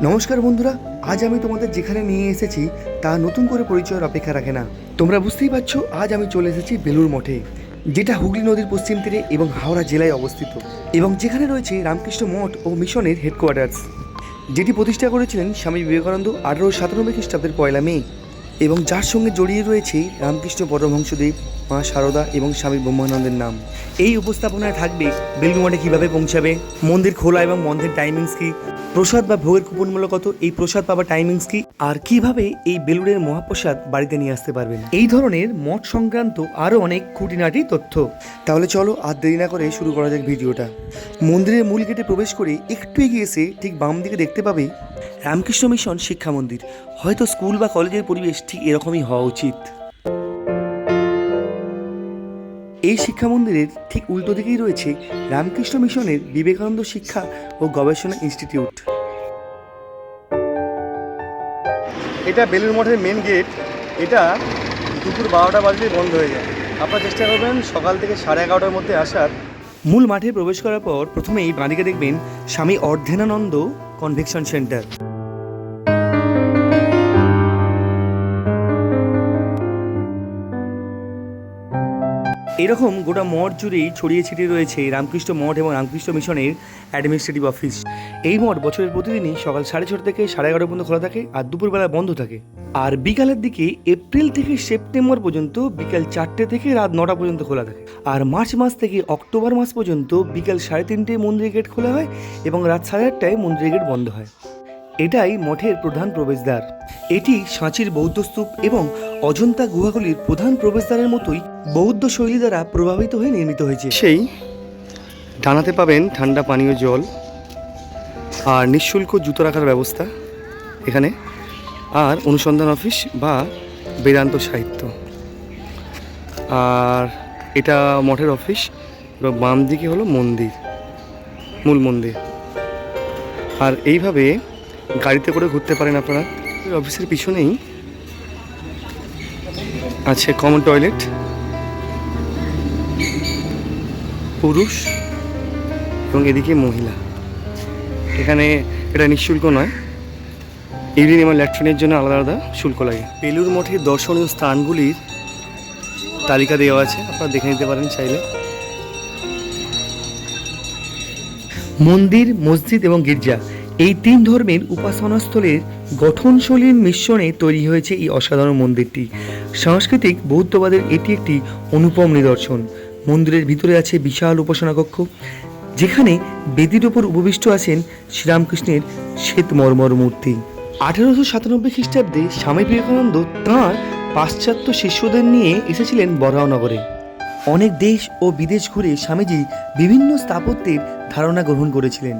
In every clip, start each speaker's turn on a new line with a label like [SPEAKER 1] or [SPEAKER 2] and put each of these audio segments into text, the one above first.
[SPEAKER 1] নমস্কার বন্ধুরা, আজ আমি তোমাদের যেখানে নিয়ে এসেছি তা নতুন করে পরিচয়ের অপেক্ষা রাখে না। তোমরা বুঝতেই পারছো, আজ আমি চলে এসেছি বেলুড় মঠে, যেটা হুগলি নদীর পশ্চিম তীরে এবং হাওড়া জেলায় অবস্থিত, এবং যেখানে রয়েছে রামকৃষ্ণ মঠ ও মিশনের হেডকোয়ার্টার্স, যেটি প্রতিষ্ঠা করেছিলেন স্বামী বিবেকানন্দ 1897 খ্রিস্টাব্দের 1 মে, এবং যার সঙ্গে জড়িয়ে রয়েছে রামকৃষ্ণ পরমহংসদেব, মা শারদা এবং স্বামী ব্রহ্মানন্দের নাম। এই উপস্থাপনায় থাকবে বেলুড় মঠে কীভাবে পৌঁছাবে, মন্দির খোলা এবং বন্ধের টাইমিংস কী, প্রসাদ বা ভোগের কুপন মূল্য কত, এই প্রসাদ পাবার টাইমিংস কী, আর কিভাবে এই বেলুড়ের মহাপ্রসাদ বাড়িতে নিয়ে আসতে পারবেন, এই ধরনের মঠ সংক্রান্ত আরও অনেক খুঁটিনাটি তথ্য। তাহলে চলো আর দেরি না করে শুরু করা যাক ভিডিওটা। মন্দিরের মূল গেটে প্রবেশ করে একটু এগিয়ে এসে ঠিক বাম দিকে দেখতে পাবে রামকৃষ্ণ মিশন শিক্ষা মন্দির। হয়তো স্কুল বা কলেজের পরিবেশ ঠিক এরকমই হওয়া উচিত। এই শিক্ষা মন্দিরের ঠিক উল্টো দিকেই রয়েছে রামকৃষ্ণ মিশনের বিবেকানন্দ শিক্ষা ও গবেষণা ইনস্টিটিউট। এটা বেলুড় মঠের মেন গেট। এটা দুপুর 12টা বাজলেই বন্ধ হয়ে যায়। আপনারা চেষ্টা করবেন সকাল থেকে 11:30টার মধ্যে আসার। মূল মাঠে প্রবেশ করার পর প্রথমেই বাঁদিকে দেখবেন স্বামী অর্ধেনানন্দ কনভেকশন সেন্টার। এরকম গোটা মঠ জুড়েই ছড়িয়ে ছিটিয়ে রয়েছে রামকৃষ্ণ মঠ এবং রামকৃষ্ণ মিশনের অ্যাডমিনিস্ট্রেটিভ অফিস। এই মঠ বছরের প্রতিদিনই সকাল 6:30 থেকে 11:30 পর্যন্ত খোলা থাকে আর দুপুরবেলা বন্ধ থাকে। আর বিকালের দিকে এপ্রিল থেকে সেপ্টেম্বর পর্যন্ত বিকাল 4টে থেকে রাত 9টা পর্যন্ত খোলা থাকে। আর মার্চ মাস থেকে অক্টোবর মাস পর্যন্ত বিকাল 3:30টায় মন্দিরের গেট খোলা হয় এবং রাত 8:30টায় মন্দিরের গেট বন্ধ হয়। এটাই মঠের প্রধান প্রবেশদ্বার। এটি সাঁচির বৌদ্ধ স্তূপ এবং অজন্তা গুহাগুলির প্রধান প্রবেশদ্বারের মতোই বৌদ্ধ শৈলী দ্বারা প্রভাবিত হয়ে নির্মিত হয়েছে। সেই ডানাতে পাবেন ঠান্ডা পানীয় জল আর নিঃশুল্ক জুতো রাখার ব্যবস্থা এখানে, আর অনুসন্ধান অফিস বা বেদান্ত সাহিত্য। আর এটা মঠের অফিস। এবং বাম দিকে হলো মন্দির, মূল মন্দির। আর এইভাবে গাড়িতে করে ঘুরতে পারেন আপনারা। অফিসের পিছনেই আছে কমন টয়লেট, পুরুষ এবং এদিকে মহিলা। এখানে এটা নিঃশুল্ক নয়, ইউরিন এবং ল্যাট্রিনের জন্য আলাদা আলাদা শুল্ক লাগে। বেলুড় মঠের দর্শনীয় স্থানগুলির তালিকা দেওয়া আছে, আপনারা দেখে নিতে পারেন চাইলে। মন্দির, মসজিদ এবং গির্জা, এই 3 ধর্মের উপাসনাস্থলের গঠনশৈলীর মিশ্রণে তৈরি হয়েছে এই অসাধারণ মন্দিরটি। সাংস্কৃতিক বৌদ্ধবাদের এটি একটি অনুপম নিদর্শন। মন্দিরের ভিতরে আছে বিশাল উপাসনা কক্ষ, যেখানে বেদির ওপর উপবিষ্ট আছেন শ্রীরামকৃষ্ণের শ্বেত মর্মর মূর্তি। 1897 খ্রিস্টাব্দে স্বামী বিবেকানন্দ তাঁর পাশ্চাত্য শিষ্যদের নিয়ে এসেছিলেন বরাহনগরে। অনেক দেশ ও বিদেশ ঘুরে স্বামীজি বিভিন্ন স্থাপত্যের ধারণা গ্রহণ করেছিলেন।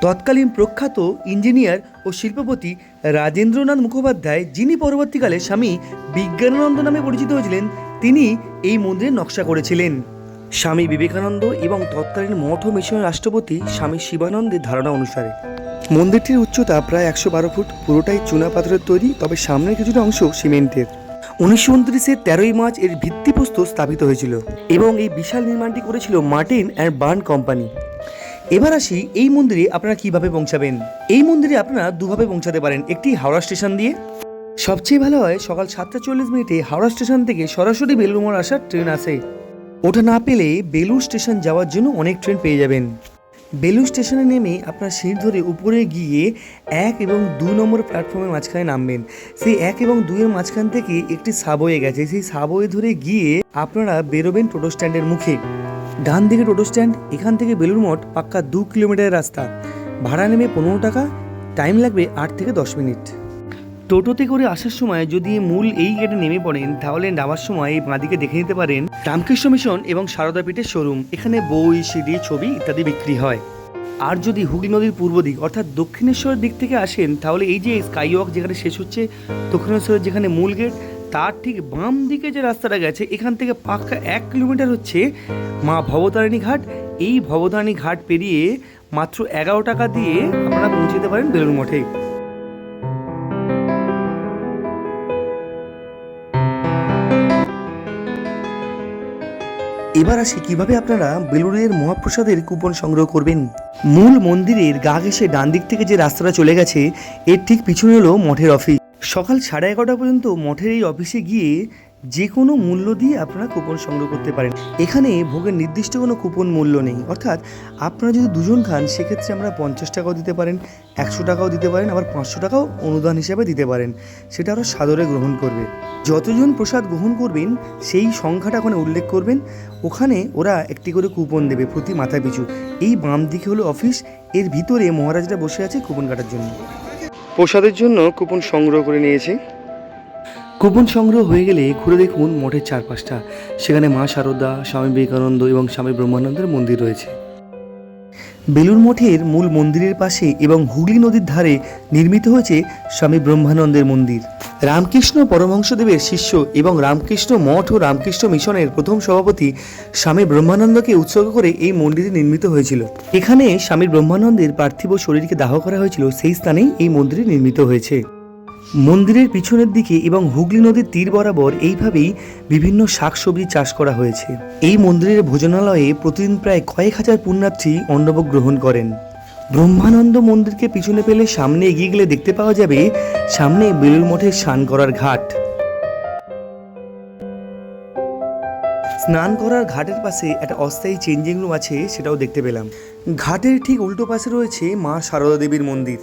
[SPEAKER 1] তৎকালীন প্রখ্যাত ইঞ্জিনিয়ার ও শিল্পপতি রাজেন্দ্রনাথ মুখোপাধ্যায়, যিনি পরবর্তীকালে স্বামী বিজ্ঞানানন্দ নামে পরিচিত হয়েছিলেন, তিনি এই মন্দিরের নকশা করেছিলেন। স্বামী বিবেকানন্দ এবং তৎকালীন মঠ ও মিশনের রাষ্ট্রপতি স্বামী শিবানন্দের ধারণা অনুসারে মন্দিরটির উচ্চতা প্রায় 112 ফুট। পুরোটাই চুনা পাথরের তৈরি, তবে সামনের কিছুটা অংশ সিমেন্টের। 1929-এর 13ই মার্চ এর ভিত্তিপ্রস্তর স্থাপিত হয়েছিল এবং এই বিশাল নির্মাণটি করেছিল মার্টিন অ্যান্ড বার্ন কোম্পানি। এবার আসি এই মন্দিরে আপনারা কিভাবে পৌঁছাবেন। এই মন্দিরে আপনারা দুভাবে পৌঁছাতে পারেন। একটি হাওড়া স্টেশন দিয়ে, সবচেয়ে ভালো হয় সকাল 7:40 হাওড়া স্টেশন থেকে সরাসরি বেলুড় মঠ আসার ট্রেন আসে। ওটা না পেলে বেলুড় স্টেশন যাওয়ার জন্য অনেক ট্রেন পেয়ে যাবেন। বেলুড় স্টেশনে নেমে আপনার সিঁড়ি ধরে উপরে গিয়ে 1 এবং 2 নম্বর প্ল্যাটফর্মের মাঝখানে নামবেন। সেই 1 এবং 2-এর মাঝখান থেকে একটি সাবওয়ে গেছে, সেই সাবওয়ে ধরে গিয়ে আপনারা বেরোবেন টোটো স্ট্যান্ডের মুখে। ডান দিকে টোটো স্ট্যান্ড। এখান থেকে বেলুড় মঠ পাক্কা 2 কিলোমিটারের রাস্তা। ভাড়া নেবে 15 টাকা, টাইম লাগবে 8 থেকে 10 মিনিট। টোটোতে করে আসার সময় যদি মূল এই গেটে নেমে পড়েন, তাহলে নামার সময় এই বাঁদিকে দেখে নিতে পারেন রামকৃষ্ণ মিশন এবং সারদা পীঠের শোরুম। এখানে বই, সিডি, ছবি ইত্যাদি বিক্রি হয়। আর যদি হুগলি নদীর পূর্ব দিক অর্থাৎ দক্ষিণেশ্বরের দিক থেকে আসেন, তাহলে এই যে স্কাইওয়াক যেখানে শেষ হচ্ছে, দক্ষিণেশ্বরের যেখানে মূল গেট, তার ঠিক বাম দিকে যে রাস্তাটা গেছে, এখান থেকে পাক্কা 1 কিলোমিটার হচ্ছে মা ভবতারিণী ঘাট। এই ভবতারিণী ঘাট পেরিয়ে মাত্র 11 টাকা দিয়ে আপনারা পৌঁছে যেতে পারেন বেলুড় মঠে। এবার আসি কিভাবে আপনারা বেলুড়ের মহাপ্রসাদের কুপন সংগ্রহ করবেন। মূল মন্দিরের গা ঘেঁষে ডান দিক থেকে যে রাস্তাটা চলে গেছে এর ঠিক পিছনে হলো মঠের অফিস। সকাল 11:30 পর্যন্ত মঠের এই অফিসে গিয়ে যে কোনো মূল্য দিয়ে আপনারা কুপন সংগ্রহ করতে পারেন। এখানে ভোগের নির্দিষ্ট কোনো কুপন মূল্য নেই, অর্থাৎ আপনারা যদি দুজন খান সেক্ষেত্রে আমরা 50 টাকাও দিতে পারেন, 100 টাকাও দিতে পারেন, আবার 500 টাকাও অনুদান হিসেবে দিতে পারেন, সেটা ওরা সাদরে গ্রহণ করবে। যতজন প্রসাদ গ্রহণ করবেন সেই সংখ্যাটা ওখানে উল্লেখ করবেন, ওখানে ওরা একটি করে কুপন দেবে প্রতি মাথা পিছু। এই বাম দিকে হলো অফিস, এর ভিতরে মহারাজরা বসে আছে কুপন কাটার জন্য। প্রসাদের জন্য কুপন সংগ্রহ করে নিয়েছি। কুপন সংগ্রহ হয়ে গেলে ঘুরে দেখুন মঠের চারপাশটা, সেখানে মা শারদা, স্বামী বিবেকানন্দ এবং স্বামী ব্রহ্মানন্দের মন্দির রয়েছে। বেলুড় মঠের মূল মন্দিরের পাশে এবং হুগলি নদীর ধারে নির্মিত হয়েছে স্বামী ব্রহ্মানন্দের মন্দির। রামকৃষ্ণ পরমহংসদেবের শিষ্য এবং রামকৃষ্ণ মঠ ও রামকৃষ্ণ মিশনের প্রথম সভাপতি স্বামী ব্রহ্মানন্দকে উৎসর্গ করে এই মন্দিরটি নির্মিত হয়েছিল। এখানে স্বামী ব্রহ্মানন্দের পার্থিব শরীরকে দাহ করা হয়েছিল, সেই স্থানেই এই মন্দিরটি নির্মিত হয়েছে। মন্দিরের পিছনের দিকে এবং হুগলি নদীর তীর বরাবর এইভাবেই বিভিন্ন শাকসবজি চাষ করা হয়েছে। এই মন্দিরের ভোজনালয়ে প্রতিদিন প্রায় কয়েক হাজার পুণ্যার্থী অন্নভোগ গ্রহণ করেন। ব্রহ্মানন্দ মন্দিরকে পিছনে পেলে সামনে এগিয়ে গেলে দেখতে পাওয়া যাবে সামনে বেলুড় মঠের স্নান করার ঘাট। স্নান করার ঘাটের পাশে একটা অস্থায়ী চেঞ্জিং রুম আছে, সেটাও দেখতে পেলাম। ঘাটের ঠিক উল্টো পাশে রয়েছে মা শারদা দেবীর মন্দির।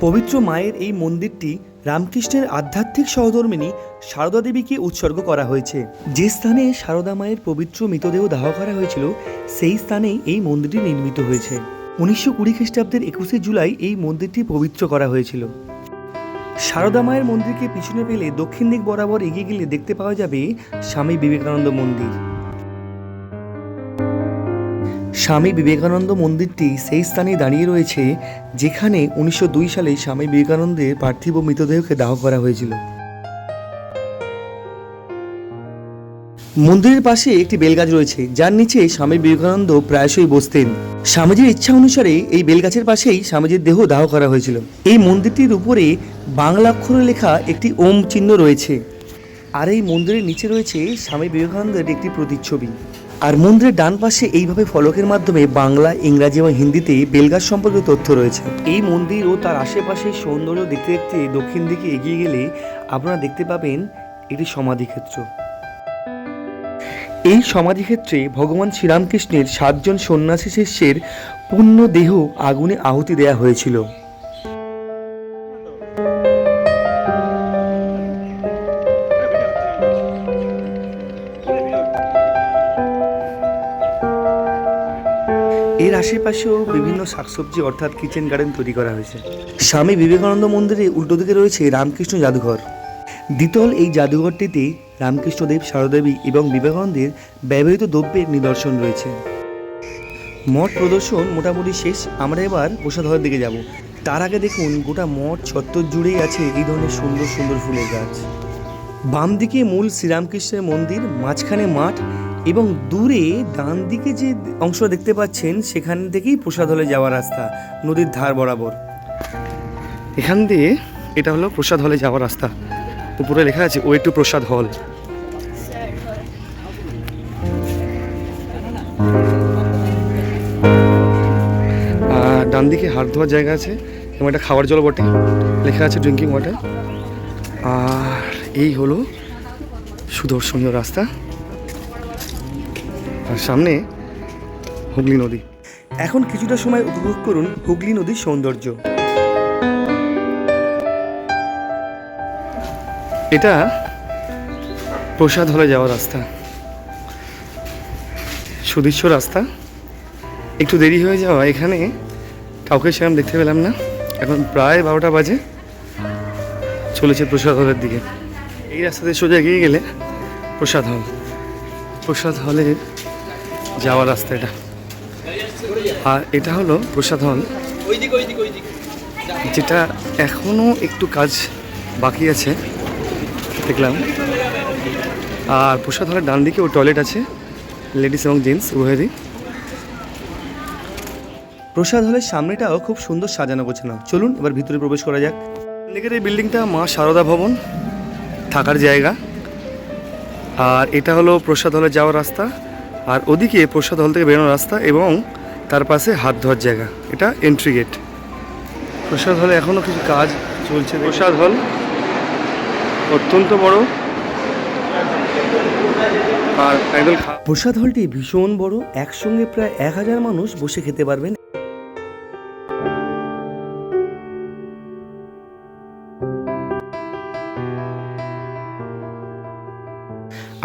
[SPEAKER 1] পবিত্র মায়ের এই মন্দিরটি রামকৃষ্ণের আধ্যাত্মিক সহধর্মিণী শারদা দেবীকে উৎসর্গ করা হয়েছে। যে স্থানে শারদা মায়ের পবিত্র মৃতদেহ দাহ করা হয়েছিল সেই স্থানেই এই মন্দিরটি নির্মিত হয়েছে। 1920 খ্রিস্টাব্দের 21শে জুলাই এই মন্দিরটি পবিত্র করা হয়েছিল। শারদা মায়ের মন্দিরকে পিছনে পেলে দক্ষিণ দিক বরাবর এগিয়ে গেলে দেখতে পাওয়া যাবে স্বামী বিবেকানন্দ মন্দির। স্বামী বিবেকানন্দ মন্দিরটি সেই স্থানে দাঁড়িয়ে রয়েছে যেখানে 1902 সালে স্বামী বিবেকানন্দের পার্থিব মৃতদেহকে দাহ করা হয়েছিল। মন্দিরের পাশে একটি বেলগাছ রয়েছে, যার নিচে স্বামী বিবেকানন্দ প্রায়শই বসতেন। স্বামীজির ইচ্ছা অনুসারে এই বেলগাছের পাশেই স্বামীজির দেহ দাহ করা হয়েছিল। এই মন্দিরটির উপরে বাংলা অক্ষরে লেখা একটি ওম চিহ্ন রয়েছে, আর এই মন্দিরের নিচে রয়েছে স্বামী বিবেকানন্দের একটি প্রতিচ্ছবি। আর মন্দিরের ডান পাশে এইভাবে ফলকের মাধ্যমে বাংলা, ইংরাজি এবং হিন্দিতে বেলগাছ সম্পর্কে তথ্য রয়েছে। এই মন্দির ও তার আশেপাশে সৌন্দর্য দেখতে দেখতে দক্ষিণ দিকে এগিয়ে গেলে আপনারা দেখতে পাবেন একটি সমাধিক্ষেত্র। এই সমাধিক্ষেত্রে ভগবান শ্রীরামকৃষ্ণের 7 জন সন্ন্যাসী শিষ্যের পূর্ণ দেহ আগুনে আহুতি দেয়া হয়েছিল। এর আশেপাশেও বিভিন্ন শাকসবজি অর্থাৎ কিচেন গার্ডেন তৈরি করা হয়েছে। স্বামী বিবেকানন্দ মন্দিরে উল্টো দিকে রয়েছে রামকৃষ্ণ জাদুঘর। দ্বিতল এই জাদুঘরটিতে রামকৃষ্ণদেব, শারদাদেবী এবং বিবেকানন্দের ব্যবহৃত দ্রব্যের নিদর্শন রয়েছে। মঠ প্রদর্শন মোটামুটি শেষ, আমরা এবার প্রসাদ হলের দিকে যাব। তার আগে দেখুন গোটা মঠ চত্বর জুড়েই আছে এই ধরনের সুন্দর সুন্দর ফুলের গাছ। বাম দিকে মূল শ্রীরামকৃষ্ণের মন্দির, মাঝখানে মাঠ এবং দূরে ডান দিকে যে অংশ দেখতে পাচ্ছেন সেখান থেকেই প্রসাদ হলে যাওয়ার রাস্তা, নদীর ধার বরাবর। এখান দিয়ে এটা হলো প্রসাদ হলে যাওয়ার রাস্তা। উপরে লেখা আছে ওয়ে টু প্রসাদ হল। ডান দিকে হাত ধোয়ার জায়গা আছে এবং একটা খাওয়ার জল বটে, লেখা আছে ড্রিঙ্কিং ওয়াটার। আর এই হলো সুদর্শনীয় রাস্তা, আর সামনে হুগলি নদী। এখন কিছুটা সময় উপভোগ করুন হুগলি নদীর সৌন্দর্য। এটা প্রসাদ হলে যাওয়ার রাস্তা, সুদৃশ্য রাস্তা। একটু দেরি হয়ে যাওয়া, এখানে কাউকে সেরকম দেখতে পেলাম না। এখন প্রায় 12টা বাজে, চলেছে প্রসাদ হলের দিকে। এই রাস্তাতে সোজা এগিয়ে গেলে প্রসাদ হল। প্রসাদ হলে যাওয়ার রাস্তা এটা। আর এটা হলো প্রসাদ হল, যেটা এখনও একটু কাজ বাকি আছে দেখলাম। আর প্রসাদ হলের ডান দিকে ও টয়লেট আছে, লেডিস এবং জেন্টস উভয়েরই। প্রসাদ হলের সামনেটাও খুব সুন্দর সাজানো গোছানো। চলুন এবার ভিতরে প্রবেশ করা যাক। দিকের এই বিল্ডিংটা মা শারদা ভবন, থাকার জায়গা। আর এটা হলো প্রসাদ হলে যাওয়ার রাস্তা। আর ওদিকে প্রসাদ হল থেকে বেরোনোর রাস্তা এবং তার পাশে হাত ধোয়ার জায়গা, এটা এন্ট্রি গেট। প্রসাদ হলে এখনও কিছু কাজ চলছে। প্রসাদ হল অত্যন্ত বড় আর একদম। প্রসাদ হলটি ভীষণ বড়, একসঙ্গে প্রায় 1000 মানুষ বসে খেতে পারবেন।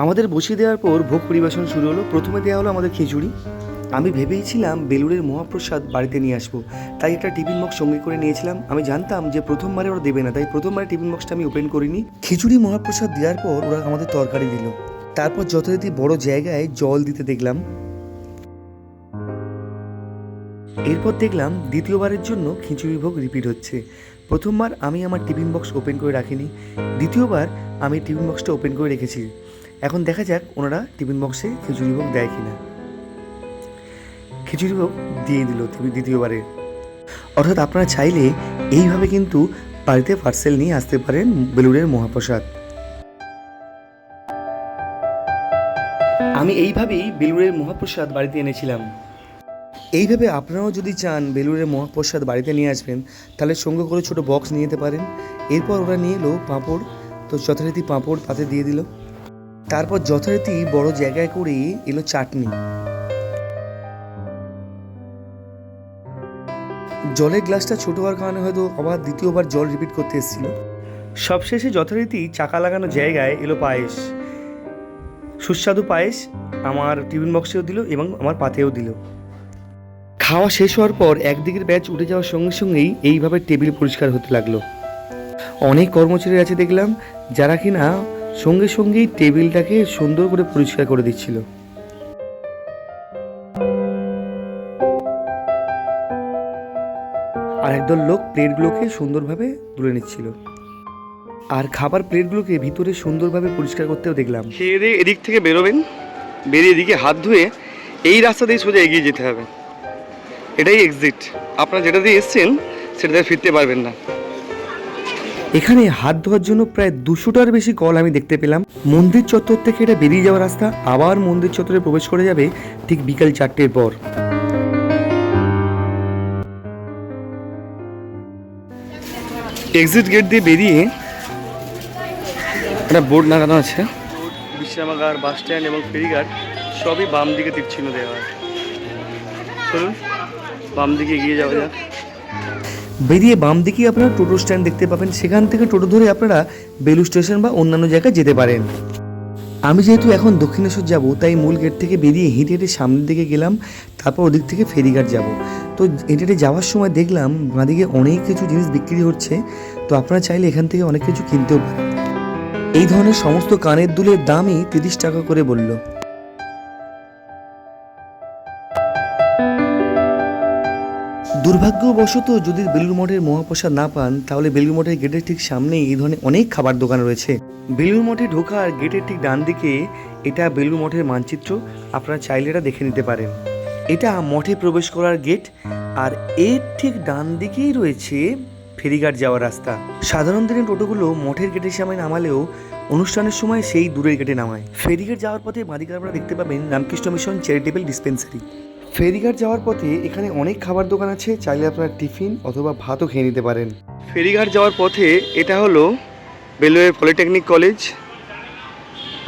[SPEAKER 1] আমাদের বসিয়ে দেওয়ার পর ভোগ পরিবেশন শুরু হলো। প্রথমে দেওয়া হলো আমাদের খিচুড়ি। আমি ভেবেইছিলাম বেলুড়ের মহাপ্রসাদ বাড়িতে নিয়ে আসবো, তাই একটা টিফিন বক্স সঙ্গে করে নিয়েছিলাম। আমি জানতাম যে প্রথমবারে ওরা দেবে না, তাই প্রথমবারে টিফিন বক্সটা আমি ওপেন করিনি। খিচুড়ি মহাপ্রসাদ দেওয়ার পর ওরা আমাদের তরকারি দিল, তারপর যথারীতি বড় জায়গায় জল দিতে দেখলাম। এরপর দেখলাম দ্বিতীয়বারের জন্য খিচুড়ি ভোগ রিপিট হচ্ছে। প্রথমবার আমি আমার টিফিন বক্স ওপেন করে রাখিনি, দ্বিতীয়বার আমি টিফিন বক্সটা ওপেন করে রেখেছি। এখন দেখা যাক ওনারা টিফিন বক্সে খিচুড়ি ভোগ দেয় কিনা। খিচুড়ি ভোগ দিয়ে দিল দ্বিতীয়বারে। অর্থাৎ আপনারা চাইলে এইভাবে কিন্তু বাড়িতে পার্সেল নিয়ে আসতে পারেন বেলুড়ের মহাপ্রসাদ। আমি এইভাবেই বেলুড়ের মহাপ্রসাদ বাড়িতে এনেছিলাম। এইভাবে আপনারাও যদি চান বেলুড়ের মহাপ্রসাদ বাড়িতে নিয়ে আসবেন, তাহলে সঙ্গে করে ছোটো বক্স নিয়ে যেতে পারেন। এরপর ওরা নিয়ে এলো পাঁপড়, তো যথারীতি পাঁপড় পাতে দিয়ে দিল। তারপর যথারীতি বড় জায়গায় করে এলো চাটনি। জলের গ্লাসটা ছোট হওয়ার কারণে হয়তো আবার দ্বিতীয়বার জল রিপিট করতে এসেছিল। সবশেষে যথারীতি চাকা লাগানো জায়গায় এলো পায়েস, সুস্বাদু পায়েস। আমার টিফিন বক্সেও দিল এবং আমার পাতেও দিল। খাওয়া শেষ হওয়ার পর একদিকের ব্যাচ উঠে যাওয়ার সঙ্গে সঙ্গেই এইভাবে টেবিল পরিষ্কার হতে লাগলো। অনেক কর্মচারী আছে দেখলাম যারা কিনা সঙ্গে সঙ্গেই টেবিলটাকে সুন্দর করে পরিষ্কার করে দিচ্ছিল। আর একদল লোক প্লেটগুলোকে সুন্দরভাবে তুলে নিচ্ছিল, আর খাবার প্লেটগুলোকে ভিতরে সুন্দরভাবে পরিষ্কার করতেও দেখলাম। খেয়ে দিয়ে এদিক থেকে বেরোবেন, বেরিয়ে এদিকে হাত ধুয়ে এই রাস্তা দিয়ে সোজা এগিয়ে যেতে হবে। এটাই এক্সিট। আপনারা যেটা দিয়ে এসছেন সেটা দিয়ে ফিরতে পারবেন না। এখানে হাত ধোয়ার জন্য প্রায় 200টার বেশি কল আমি দেখতে পেলাম। মন্দির চত্বর থেকে এটা বেরিয়ে যাওয়ার রাস্তা, আবার মন্দির চত্বরে প্রবেশ করে যাবে ঠিক বিকাল 4টের পর। এক্সিট গেট দিয়ে বেরিয়ে একটা বোর্ড লাগানো আছে, বিশ্রামাগার, বাস স্ট্যান্ড এবং ফেরিঘাট সবই বাম দিকে তীরচিহ্ন দেওয়া আছে। চলুন বাম দিকে এগিয়ে যাওয়া যাক। বেরিয়ে বাম দিকে আপনারা টোটো স্ট্যান্ড দেখতে পাবেন, সেখান থেকে টোটো ধরে আপনারা বেলুড় স্টেশন বা অন্যান্য জায়গায় যেতে পারেন। আমি যেহেতু এখন দক্ষিণেশ্বর যাব, তাই মূল গেট থেকে বেরিয়ে হেঁটে হেঁটে সামনের দিকে গেলাম, তারপর ওদিক থেকে ফেরিঘাট যাব। তো হেঁটে হেঁটে যাওয়ার সময় দেখলাম বাঁদিকে অনেক কিছু জিনিস বিক্রি হচ্ছে, তো আপনারা চাইলে এখান থেকে অনেক কিছু কিনতেও পারেন। এই ধরনের সমস্ত কানের দুলের দামই 30 টাকা করে বলল। দুর্ভাগ্যবশত যদি বেলুড় মঠের মহাপ্রসাদ না পান, তাহলে বেলুড় মঠের গেটের ঠিক সামনেই এই ধরনের অনেক খাবার দোকান রয়েছে। বেলুড় মঠে ঢোকার গেটের ঠিক ডান দিকে এটা বেলুড় মঠের মানচিত্র, আপনারা চাইলে এটা দেখে নিতে পারেন। এটা মঠে প্রবেশ করার গেট, আর এর ঠিক ডান দিকেই রয়েছে ফেরিঘাট যাওয়ার রাস্তা। সাধারণ দিনে টোটোগুলো মঠের গেটের সামনে নামালেও অনুষ্ঠানের সময় সেই দূরের গেটে নামায়। ফেরিঘাট যাওয়ার পথে বাঁদিকে আপনারা দেখতে পাবেন রামকৃষ্ণ মিশন চ্যারিটেবল ডিসপেন্সারি। ফেরিঘাট যাওয়ার পথে এখানে অনেক খাবার দোকান আছে, চাইলে আপনারা টিফিন অথবা ভাতও খেয়ে নিতে পারেন। ফেরিঘাট যাওয়ার পথে এটা হলো বেলুড়ের পলিটেকনিক কলেজ,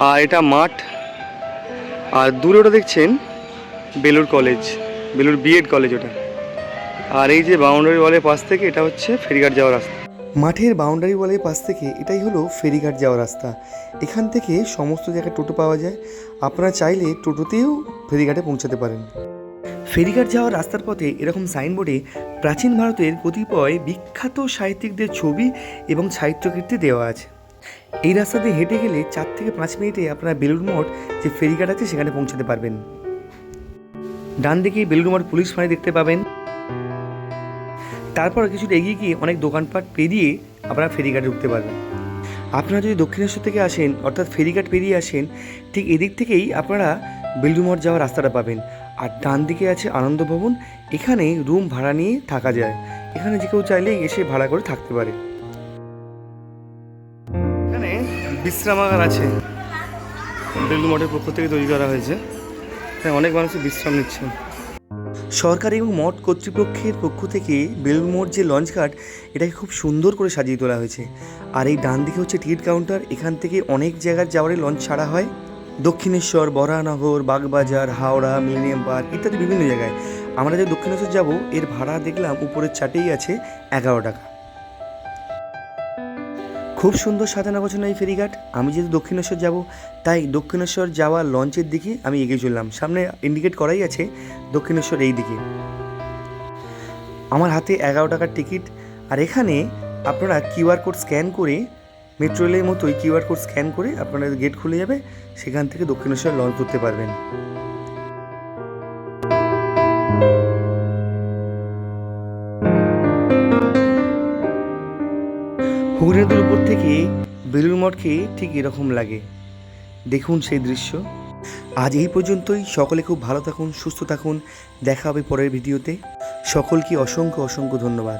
[SPEAKER 1] আর এটা মাঠ, আর দূরে ওটা দেখছেন Belur college, Belur BEd college ওটা। আর এই যে বাউন্ডারি ওয়ালের পাশ থেকে এটা হচ্ছে ফেরিঘাট যাওয়ার রাস্তা। মাঠের বাউন্ডারি ওয়ালের পাশ থেকে এটাই হলো ফেরিঘাট যাওয়ার রাস্তা। এখান থেকে সমস্ত জায়গায় টোটো পাওয়া যায়, আপনারা চাইলে টোটোতেও ফেরিঘাটে পৌঁছাতে পারেন। ফেরিঘাট যাওয়ার রাস্তার পথে এরকম সাইনবোর্ডে প্রাচীন ভারতের কতিপয় বিখ্যাত সাহিত্যিকদের ছবি এবং সাহিত্যকীর্তি দেওয়া আছে। এই রাস্তা দিয়ে হেঁটে গেলে 4 থেকে 5 মিনিটে আপনারা বেলুড় মঠ যে ফেরিঘাট আছে সেখানে পৌঁছাতে পারবেন। ডান দিকে বেলুড় মঠ পুলিশ ফাঁড়ি দেখতে পাবেন। তারপর কিছুটা এগিয়ে গিয়ে অনেক দোকানপাট পেরিয়ে আপনারা ফেরিঘাটে উঠতে পারবেন। আপনারা যদি দক্ষিণেশ্বর থেকে আসেন, অর্থাৎ ফেরিঘাট পেরিয়ে আসেন, ঠিক এদিক থেকেই আপনারা বেলুড় মঠ যাওয়ার রাস্তাটা পাবেন। আর ডান দিকে আছে আনন্দ ভবন, এখানে রুম ভাড়া নিয়ে থাকা যায়। এখানে যে কেউ চাইলে এসে ভাড়া করে থাকতে পারে। এখানে বিশ্রামাগার আছে, বেলুড় মঠের পক্ষ থেকে তৈরি করা হয়েছে। হ্যাঁ, অনেক মানুষ বিশ্রাম নিচ্ছেন। সরকার এবং মঠ কর্তৃপক্ষের পক্ষ থেকে বেলুড় মঠ যে লঞ্চ ঘাট, এটাকে খুব সুন্দর করে সাজিয়ে তোলা হয়েছে। আর এই ডান দিকে হচ্ছে টিকিট কাউন্টার। এখান থেকে অনেক জায়গার যাওয়ারই লঞ্চ ছাড়া হয়, দক্ষিণেশ্বর, বরাহনগর, বাগবাজার, হাওড়া, মিলেনিয়াম পার্ক ইত্যাদি বিভিন্ন জায়গায়। আমরা যে দক্ষিণেশ্বর যাব, এর ভাড়া দেখলাম উপরের চার্টেই আছে 11 টাকা। খুব সুন্দর সাজানো গোছানো এই ফেরিঘাট। আমি যেহেতু দক্ষিণেশ্বর যাব, তাই দক্ষিণেশ্বর যাওয়া লঞ্চের দিকে আমি এগিয়ে চললাম। সামনে ইন্ডিকেট করাই আছে দক্ষিণেশ্বর এই দিকে। আমার হাতে 11 টাকার টিকিট। আর এখানে আপনারা কিউআর কোড স্ক্যান করে, মেট্রো রেলের মতোই কিউআর কোড স্ক্যান করে আপনারা গেট খুলে যাবে, সেখান থেকে দক্ষিণেশ্বর লঞ্চ ধরতে পারবেন। হুগলি নদীর উপর থেকে বেলুড় মঠকে ঠিক এরকম লাগে, দেখুন সেই দৃশ্য। আজ এই পর্যন্তই। সকলে খুব ভালো থাকুন, সুস্থ থাকুন। দেখা হবে পরের ভিডিওতে। সকলকে অসংখ্য অসংখ্য ধন্যবাদ।